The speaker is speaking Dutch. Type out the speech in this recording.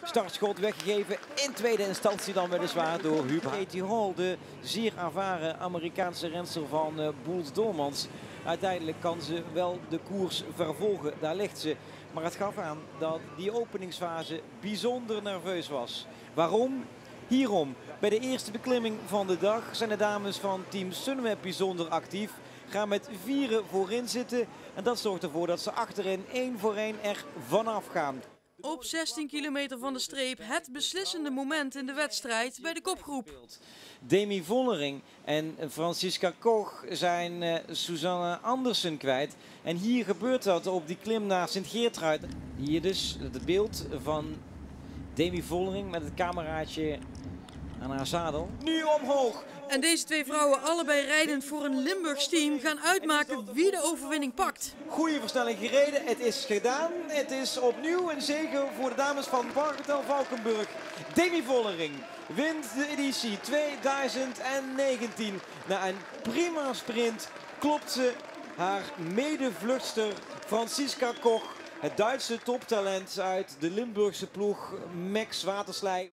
Startschot weggegeven in tweede instantie dan weliswaar door Hubert. Katie Hall, de zeer ervaren Amerikaanse renster van Boels Doormans. Uiteindelijk kan ze wel de koers vervolgen, daar ligt ze. Maar het gaf aan dat die openingsfase bijzonder nerveus was. Waarom? Hierom. Bij de eerste beklimming van de dag zijn de dames van team Sunweb bijzonder actief. Gaan met vieren voorin zitten en dat zorgt ervoor dat ze achterin 1 voor 1 er vanaf gaan. Op 16 kilometer van de streep het beslissende moment in de wedstrijd bij de kopgroep. Demi Vollering en Franziska Koch zijn Susanne Andersen kwijt. En hier gebeurt dat op die klim naar Sint-Geertruid. Hier dus het beeld van Demi Vollering met het cameraatje aan haar zadel. Nu omhoog! En deze twee vrouwen, allebei rijdend voor een Limburgs team, gaan uitmaken wie de overwinning pakt. Goede versnelling gereden, het is gedaan. Het is opnieuw een zege voor de dames van Bargetel Valkenburg. Demi Vollering wint de editie 2019. Na een prima sprint klopt ze haar medevluchtster Franziska Koch. Het Duitse toptalent uit de Limburgse ploeg Max Waterslei.